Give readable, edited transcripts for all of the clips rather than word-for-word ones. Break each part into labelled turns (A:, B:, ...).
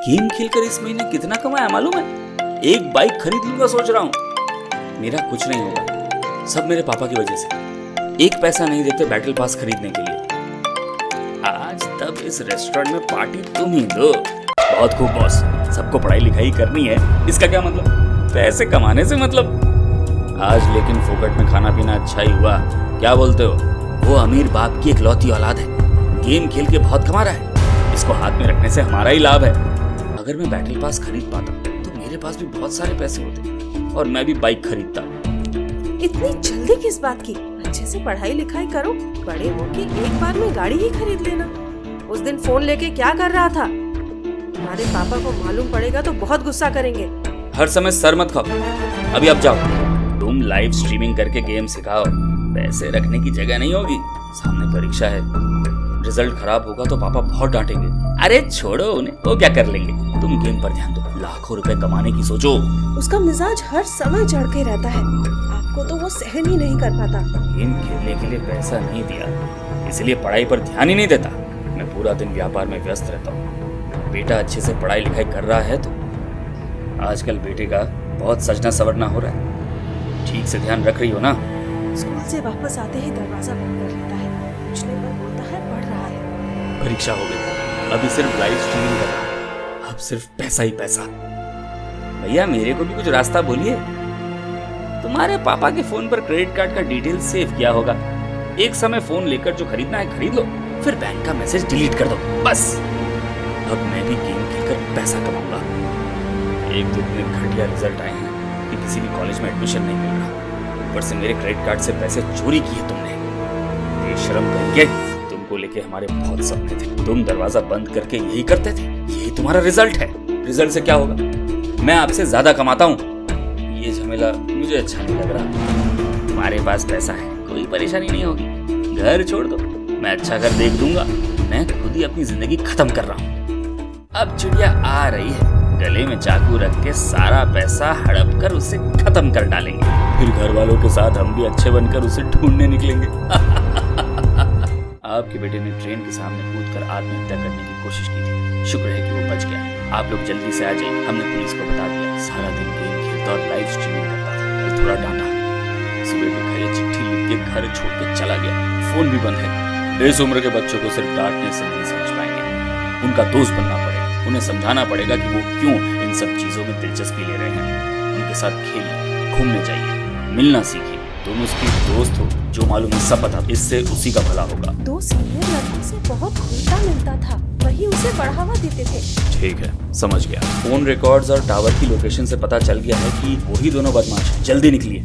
A: Game खेलकर इस महीने कितना कमाया मालूम है? एक बाइक खरीद लूंगा सोच रहा हूँ। मेरा कुछ नहीं होगा, सब मेरे पापा की वजह से। एक पैसा नहीं देते बैटल पास खरीदने के लिए। आज तब इस रेस्टोरेंट में पार्टी तुम ही दो। बहुत खूब बॉस, सबको पढ़ाई लिखाई करनी है, इसका क्या मतलब? पैसे कमाने से मतलब। आज लेकिन फोकट में खाना पीना अच्छा ही हुआ, क्या बोलते हो? वो अमीर बाप की इकलौती औलाद है, गेम खेल के बहुत कमा रहा है, इसको हाथ में रखने से हमारा ही लाभ है। अगर मैं बैटल पास खरीद पाता तो मेरे पास भी बहुत सारे पैसे होते और मैं भी बाइक खरीदता।
B: इतनी जल्दी किस बात की? अच्छे से पढ़ाई लिखाई करो, बड़े होके एक बार में गाड़ी ही खरीद लेना। उस दिन फोन लेके क्या कर रहा था? तुम्हारे पापा को मालूम पड़ेगा तो बहुत गुस्सा करेंगे।
A: हर समय सर मत खाओ, अभी अब जाओ। तुम लाइव स्ट्रीमिंग करके गेम सिखाओ, पैसे रखने की जगह नहीं होगी। सामने परीक्षा है, रिजल्ट खराब होगा तो पापा बहुत डांटेंगे। अरे छोड़ो उन्हें, वो क्या कर लेंगे, तुम गेम पर ध्यान दो, लाखों रुपए कमाने की सोचो।
B: उसका मिजाज हर समय चढ़ के रहता है, आपको तो वो सहन ही नहीं कर पाता।
A: गेम खेलने के लिए पैसा नहीं दिया, इसलिए पढ़ाई पर ध्यान ही नहीं देता। मैं पूरा दिन व्यापार में व्यस्त रहता हूँ। बेटा अच्छे से पढ़ाई लिखाई कर रहा है तो आजकल बेटे का बहुत सजना सवरना हो रहा है। ठीक से ध्यान रख रही हो ना?
B: स्कूल से वापस आते ही दरवाजा बंद कर लेता है, पूछने पर बोलता है पढ़ रहा है।
A: परीक्षा हो गई, अभी सिर्फ लाइव स्ट्रीमिंग कर रहा है, अब सिर्फ पैसा ही पैसा। भैया मेरे को भी कुछ रास्ता बोलिए। तुम्हारे पापा के फोन पर क्रेडिट कार्ड का डिटेल सेव किया होगा, एक समय फोन लेकर जो खरीदना है खरीद लो, फिर बैंक का मैसेज डिलीट कर दो, बस। अब मैं भी गेम खेलकर पैसा कमाऊंगा। एक तो इतने घटिया रिजल्ट आए हैं कि किसी भी कॉलेज में एडमिशन नहीं मिल रहा, ऊपर से मेरे क्रेडिट कार्ड से पैसे चोरी किए तुमने। बेशरम करके तुमको लेके हमारे बहुत सपने थे, तुम दरवाजा बंद करके यही करते थे। यही तुम्हारा रिजल्ट है। रिजल्ट से क्या होगा? मैं आपसे ज्यादा कमाता हूँ। ये झमेला मुझे अच्छा नहीं लग रहा। तुम्हारे पास पैसा है, कोई परेशानी नहीं होगी, घर छोड़ दो, मैं अच्छा घर देख दूंगा। मैं खुद ही अपनी जिंदगी खत्म कर रहा हूँ। अब चिड़िया आ रही है, गले में चाकू रख के सारा पैसा हड़प कर उसे खत्म कर डालेंगे, फिर घर वालों के साथ हम भी अच्छे बनकर उसे ढूंढने निकलेंगे। आपके बेटे ने ट्रेन के सामने कूदकर आत्महत्या करने की कोशिश की थी, शुक्र है कि वो बच गया। आप लोग जल्दी से आ जाइए, हमने पुलिस को बता दिया। सारा दिन गेम खेलता और लाइव स्ट्रीमिंग करता था, कल थोड़ा डांटा। सुबह देखा ये चिट्ठी लिख के घर छोड़ के चला गया, फोन भी बंद है। इस उम्र के बच्चों को सिर्फ डांटने से नहीं समझ पाएंगे, उनका दोस्त बनना पड़ेगा, उन्हें समझाना पड़ेगा कि वो क्यों इन सब चीजों में दिलचस्पी ले रहे हैं। उनके साथ खेलिए, घूमने जाइए, मिलना सीखिए। तुम उसकी दोस्त हो, जो मालूम है सब बता, इससे उसी का भला होगा।
B: दो सीनियर लड़कों से बहुत घुलता मिलता था, वही उसे बढ़ावा देते थे।
A: ठीक है, समझ गया। फोन रिकॉर्ड्स और टावर की लोकेशन से पता चल गया है कि वही दोनों बदमाश हैं। जल्दी निकलिए,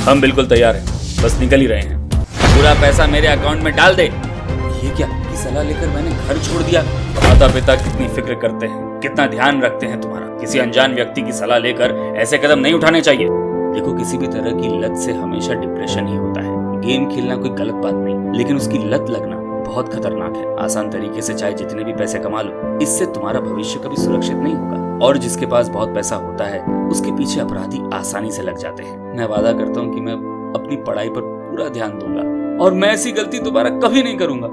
A: हम बिल्कुल तैयार हैं, बस निकल ही रहे हैं। पूरा पैसा मेरे अकाउंट में डाल दे। ये क्या की सलाह लेकर मैंने घर छोड़ दिया? माता पिता कितनी फिक्र करते हैं, कितना ध्यान रखते हैं तुम्हारा। किसी अनजान व्यक्ति की सलाह लेकर ऐसे कदम नहीं उठाने चाहिए। देखो, किसी भी तरह की लत से हमेशा डिप्रेशन ही होता है। गेम खेलना कोई गलत बात नहीं, लेकिन उसकी लत लगना बहुत खतरनाक है। आसान तरीके से चाहे जितने भी पैसे कमा लो, इससे तुम्हारा भविष्य कभी सुरक्षित नहीं होगा। और जिसके पास बहुत पैसा होता है, उसके पीछे अपराधी आसानी से लग जाते हैं। मैं वादा करता हूँ कि मैं अपनी पढ़ाई पर पूरा ध्यान दूंगा और मैं ऐसी गलती दोबारा कभी नहीं करूंगा।